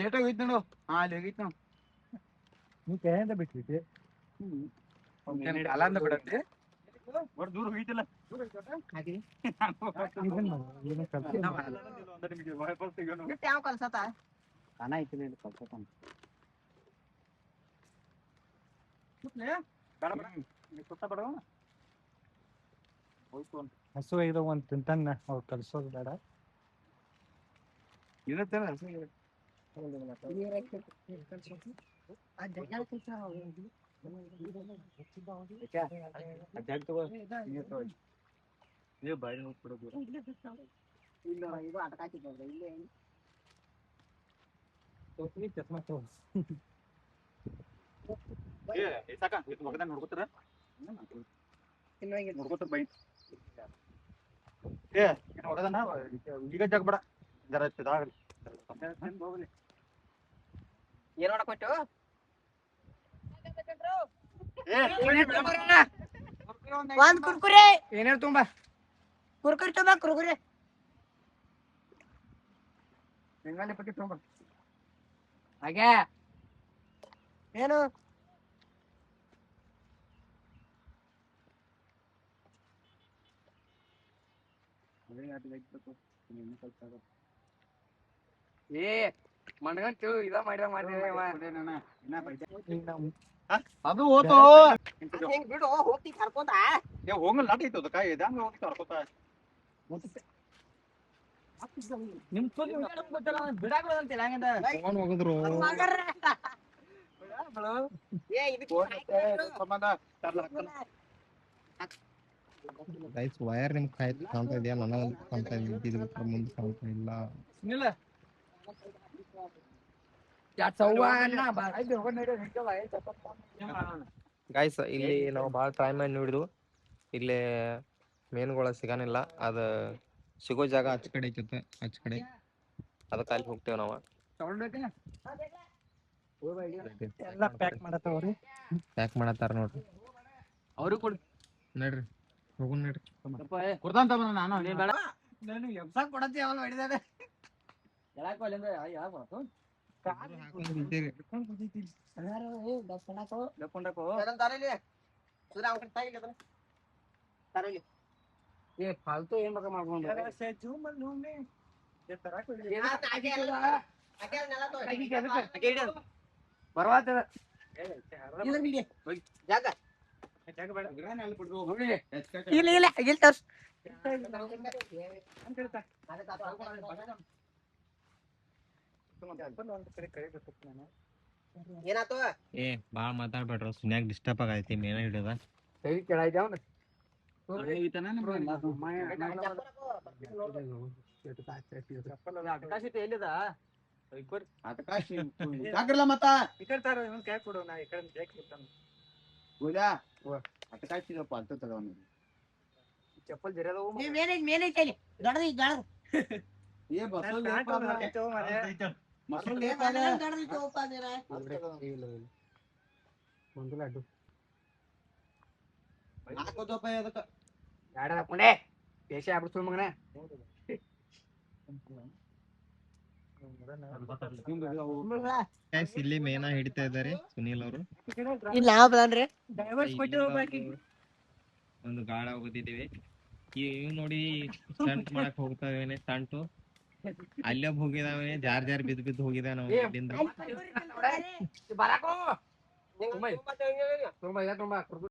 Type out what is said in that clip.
Late ಹೋಗಿತ್ತು ನೋಡು. ಹಾ ಅಲ್ಲಿ ಹೋಗಿತ್ತು ನಾವು. ನೀ ಕೆಳಗಿಂದ ಬಿಟ್ಬಿಟ್ಟಿ. ಅಲ್ಲ ಅಂದ ಬಿಡಂತೆ ಒಟ್ಟು ದೂರ ಹೋಗಿತ್ತಿಲ್ಲ. ಯಾವ ಕಲ್ಸತ್ತ ಕಾಣ ಐತಿ ಕಲ್ಸತಾನ. ಬೇಡ ಬೇಡ ಸುತ್ತ ಬೇಡ ಹೋಯ್ತು ಅಂತ ಹಸು ಇದು ಒಂದು ತಿಂತಾನ ಅವ್ರು ಕಲ್ಸೋದು ಬೇಡ. ಇರುತ್ತಲ್ಲ ನೀವು ಬಾಯಿ ಹೋಗ್ಬಿಡೋದು. ಇಲ್ಲ ಇದು ಅಟಕಾತಿದ್ದ ಇಲ್ಲೇ ಚಸ್ಮಾ ತಗೋ. ಸಾಕ ಮಗದ ನೋಡ್ಕೋತಾರ ನೋಡ್ಕೋತಾರ ಬೈ. ಏ ಹೊಡೆದನ ಈಗ ಜಗ್ಬೇಡ ಜರ ಇದಾಗಲಿ. ಏನ್ ಮಾಡಕೊಟ್ಟು ಒಂದ್ ಕುರ್ಕುರೆ ಏನೇನು ತುಂಬಾ ಕುರ್ಕುರಿ ತುಂಬಾ ಕುರ್ಕುರೆ ಬೆಂಗಾಲಿ ಪಟ್ಟಿ ತುಂಬ ಹಾಗೆ ಏನು ಏ ಮಣ್ಗಂತು ಇದ ಅದು ಹೋತು ಹೆಂಗ್ ಬಿಡು ಹೋಗ್ತಿ ಕರ್ಕೊಂತ ಹೋಗಲ್ಲ ನಾಟೈತದ ಕಾಯಿ ಇದಂಗ ಹೋಗಿ ಕರ್ಕೋತ ನಿಮ್ ಬಿಡಾಕಂತಿಲ್ಲ ಹಂಗಂದ ಹೋಗಿದ್ರು ಏ ಇದಕ್ಕೆ ಗೈಸ್ ವೈರ್ ನಿಮ್ ಕಾಣ್ತಾ ಇದೆಯಾ? ನನಗೆ ಕಾಣ್ತಾ ಇದೆ, ಮುಂದೆ ಕಾಣ್ತಾ ಇಲ್ಲ. ಗೈಸ್ ಇಲ್ಲಿ ನಾವು ಭಾಳ ಟ್ರೈ ಮಾಡಿ ನೋಡಿದ್ವು, ಇಲ್ಲಿ ಮೇನ್ಗಳ ಸಿಗಾನಿಲ್ಲ. ಅದ ಸಿಗೋ ಜಾಗ ಆಚ ಕಡೆ ಐತೆ, ಆಚ ಕಡೆ ಅದಕ್ಕೆ ಅಲ್ಲಿ ಹೋಗ್ತೇವೆ ನಾವು. ಪ್ಯಾಕ್ ಮಾಡತ್ತಾರ ನೋಡ್ರಿ. ಅವರು ಕೊಡಿ ನಡ್ರಿ ಹೋಗುನ್ ನಡ್ರಿ. ಕೊಡ್ತಾಂತ ನಾನು ಕೊಡತ್ತಿ ಅವನು ಹೊಡಿದಾರೆ ಫಾಲ್ತು ಏನ್ ಬೇಕಾ ಮಾಡ್ಕೊಂಡು ಬರ್ವಾತದ ಜಾಗ ಇಲ್ಲ ಇಲ್ಲ ಇಲ್ಲಿ ತರ್ಸ್ ಏನಾತು ಏ ಬಾಳ ಮಾತಾಡ್ಬೇಡ್ರ, ಸುನ್ಯಾಗ ಡಿಸ್ಟರ್ಬ್ ಆಗೈತಿ. ಮೇನ ಹಿಡಿದ ಸರಿ ಕೆಳಗೆ ಅವನು ಎಲ್ಲಿದ ಮತ್ತ ಈ ಕಡೆ ತಾರ ಕೈ ಕೊಡು. ನಾ ಈ ಕಡೆ ಪಾಲ್ತು ತಗೊಂಡು ಚಪ್ಪಲ್ ಜರದವು ಮೇಲೆ ಐತಿ ದೊಡ್ಡದು ದೊಡ್ಡದು ಏ ಬಸಲ್ ಲಡ್ಡು ಹಾಕೋದಪ್ಪ ಅದಕ್ಕೆ ಗಾಡ ಹಾಕೊಂಡೆ ದೇಶ ಆಗ್ಬಿಡ್ತು ಮಗನ ಇಲ್ಲಿ ಮೇನ ಹಿಡಿತಾ ಇದ್ದಾರೆ ಸುನೀಲ್ ಅವರು. ಇಲ್ಲಿ ನಾವು ಬಂದ್ರಿ ಒಂದು ಗಾಳ ಹೋಗುತ್ತಿದ್ದೇವೆ. ಇವ್ ನೋಡಿ ಸ್ಟಂಟ್ ಮಾಡಕ್ ಹೋಗ್ತಾ ಇದ್ದೇನೆ. ಸ್ಟಂಟು ಅಲ್ಲೇ ಹೋಗಿದಾವೆ, ಜಾರ್ ಜಾರ್ ಬಿದ್ದು ಹೋಗಿದಾವೆ ನಾವು ಇಲ್ಲಿಂದ.